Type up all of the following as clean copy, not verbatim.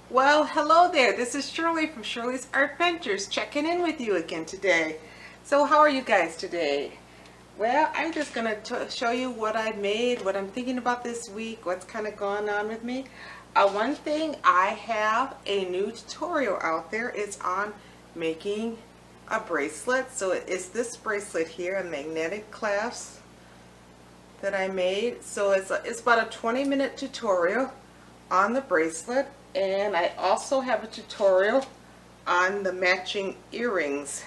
Well, hello there. This is Shirley from Shirley's Art Ventures checking in with you again today. So how are you guys today? Well, I'm just going to show you what I made, what I'm thinking about this week, what's kind of going on with me. One thing, I have a new tutorial out there. It's on making a bracelet. So it's this bracelet here, a magnetic clasp that I made. So it's about a 20-minute tutorial on the bracelet. And I also have a tutorial on the matching earrings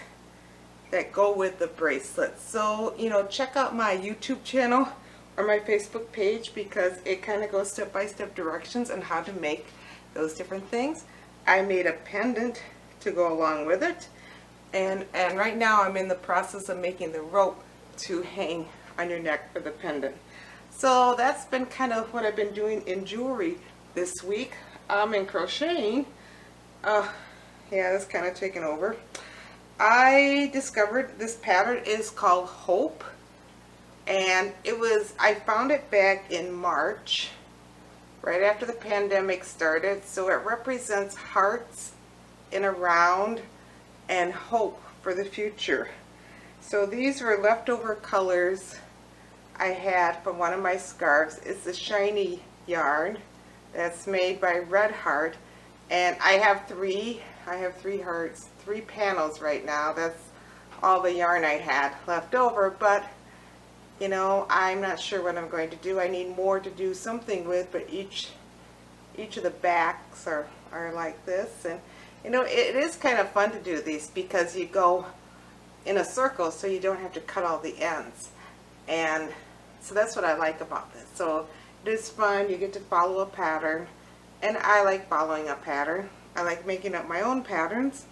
that go with the bracelet. So, check out my YouTube channel or my Facebook page because it kind of goes step-by-step directions on how to make those different things. I made a pendant to go along with it. And right now I'm in the process of making the rope to hang on your neck for the pendant. So that's been kind of what I've been doing in jewelry this week. In crocheting, yeah, that's kind of taken over. I discovered this pattern is called Hope, and I found it back in March, right after the pandemic started. So it represents hearts in a round and hope for the future. So these were leftover colors I had from one of my scarves. It's the shiny yarn that's made by Red Heart, and I have three hearts, 3 panels right now. That's all the yarn I had left over, but I'm not sure what I'm going to do. I need more to do something with, but each of the backs are like this. And it is kind of fun to do these because you go in a circle, so you don't have to cut all the ends, and so that's what I like about this. So it is fun. You get to follow a pattern, and I like following a pattern. I like making up my own patterns,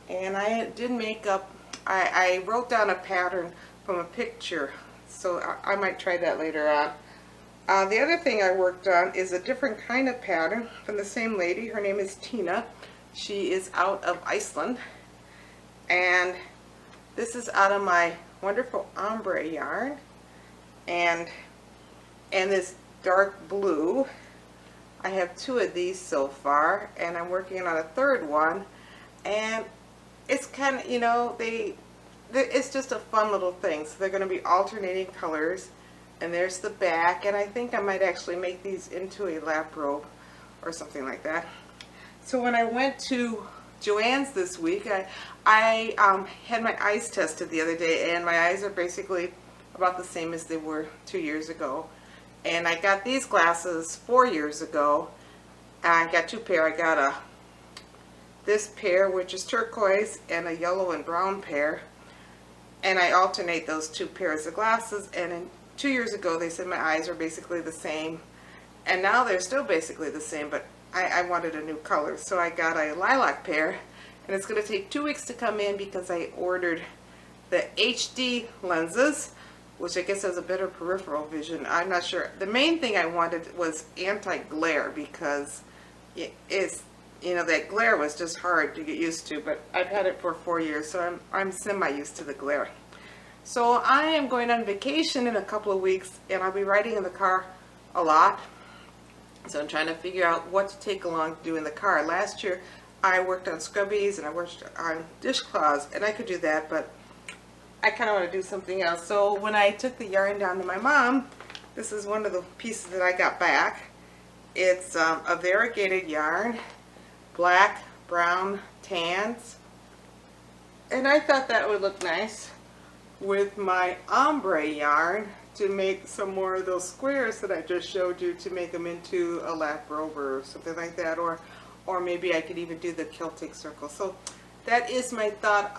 and I did make up, I wrote down a pattern from a picture, so I might try that later on. The other thing I worked on is a different kind of pattern from the same lady. Her name is Tina. She is out of Iceland, and this is out of my wonderful ombre yarn, and this dark blue. I have 2 of these so far, and I'm working on a 3rd one, and it's kind of, it's just a fun little thing. So they're going to be alternating colors, and there's the back, and I think I might actually make these into a lap robe or something like that. So when I went to Joann's this week, I had my eyes tested the other day, and my eyes are basically about the same as they were 2 years ago. And I got these glasses 4 years ago. I got 2 pair. I got this pair, which is turquoise, and a yellow and brown pair. And I alternate those 2 pairs of glasses. And 2 years ago, they said my eyes are basically the same. And now they're still basically the same, but I wanted a new color. So I got a lilac pair. And it's going to take 2 weeks to come in because I ordered the HD lenses, which I guess has a better peripheral vision. I'm not sure. The main thing I wanted was anti-glare because that glare was just hard to get used to, but I've had it for 4 years, so I'm semi-used to the glare. So I am going on vacation in a couple of weeks, and I'll be riding in the car a lot. So I'm trying to figure out what to take along to do in the car. Last year I worked on scrubbies and I worked on dishcloths, and I could do that, but I kind of want to do something else. So when I took the yarn down to my mom, this is one of the pieces that I got back. It's a variegated yarn, black, brown, tans, and I thought that would look nice with my ombre yarn to make some more of those squares that I just showed you, to make them into a lap robe or something like that, or maybe I could even do the Celtic circle. So that is my thought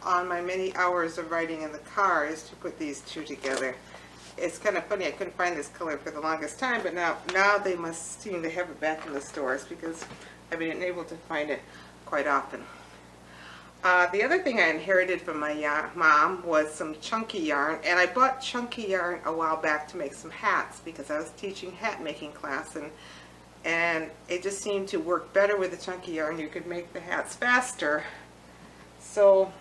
on my many hours of riding in the car, is to put these 2 together. It's kind of funny, I couldn't find this color for the longest time, but now they must seem to have it back in the stores because I've been able to find it quite often. The other thing I inherited from my mom was some chunky yarn, and I bought chunky yarn a while back to make some hats because I was teaching hat making class, and it just seemed to work better with the chunky yarn. You could make the hats faster. So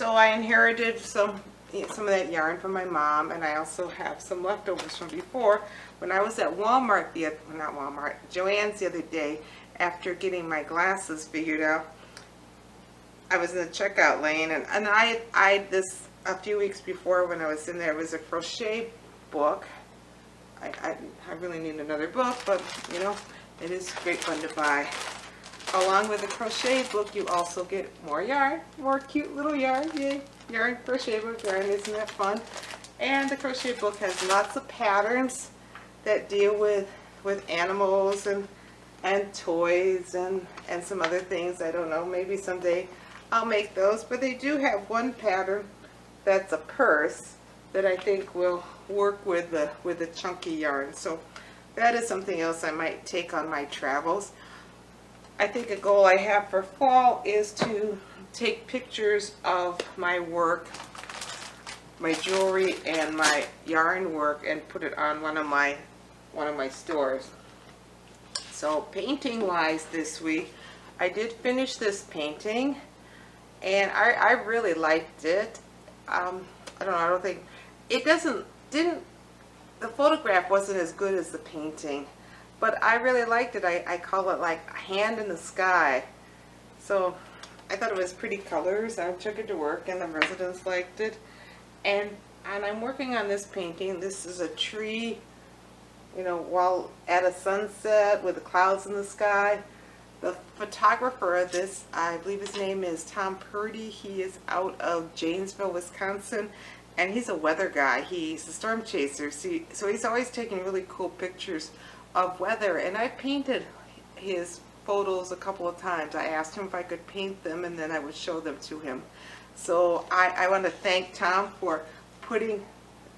I inherited some some of that yarn from my mom, and I also have some leftovers from before. When I was at Walmart, not Walmart, Joann's the other day, after getting my glasses figured out, I was in the checkout lane, and I this a few weeks before when I was in there, it was a crochet book. I really need another book, but you know, it is great fun to buy. Along with the crochet book, you also get more yarn, more cute little yarn. Yay! Yarn, crochet book, yarn, isn't that fun? And the crochet book has lots of patterns that deal with animals and toys and some other things. I don't know, maybe someday I'll make those, but they do have one pattern that's a purse that I think will work with the chunky yarn. So that is something else I might take on my travels. I think a goal I have for fall is to take pictures of my work, my jewelry and my yarn work, and put it on one of my stores. So painting wise this week, I did finish this painting and I really liked it. I don't think it didn't the photograph wasn't as good as the painting, but I really liked it. I call it like a hand in the sky. So I thought it was pretty colors. I took it to work and the residents liked it. And I'm working on this painting. This is a tree, you know, while at a sunset with the clouds in the sky. The photographer of this, I believe his name is Tom Purdy. He is out of Janesville, Wisconsin, and he's a weather guy. He's a storm chaser, so he's always taking really cool pictures of weather, and I painted his photos a couple of times. I asked him if I could paint them, and then I would show them to him. So I want to thank Tom for putting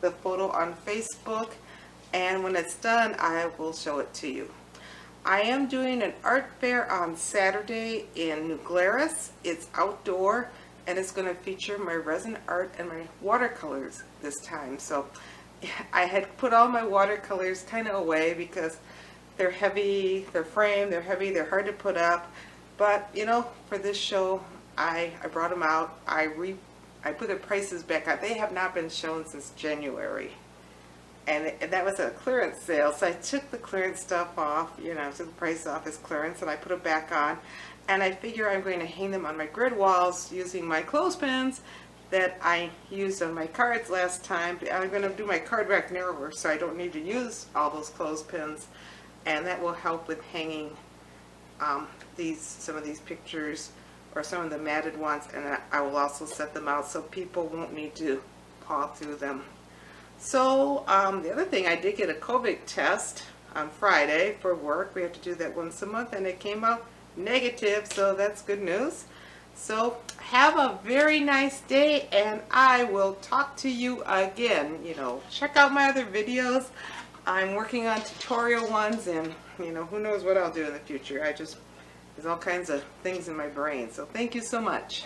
the photo on Facebook, and when it's done, I will show it to you. I am doing an art fair on Saturday in New Glarus. It's outdoor, and it's going to feature my resin art and my watercolors this time. So I had put all my watercolors kind of away because they're heavy, they're framed, they're heavy, they're hard to put up. But you know, for this show, I brought them out. I put the prices back up. They have not been shown since January. And that was a clearance sale, so I took the clearance stuff off, you know, took the price off as clearance, and I put it back on. And I figure I'm going to hang them on my grid walls using my clothespins that I used on my cards last time. I'm going to do my card rack narrower so I don't need to use all those clothespins, and that will help with hanging some of these pictures or some of the matted ones, and I will also set them out so people won't need to paw through them. So the other thing, I did get a COVID test on Friday for work. We have to do that once a month, and it came out negative, so that's good news. So have a very nice day, and I will talk to you again. You know, check out my other videos. I'm working on tutorial ones, and you know, who knows what I'll do in the future. There's all kinds of things in my brain. So thank you so much.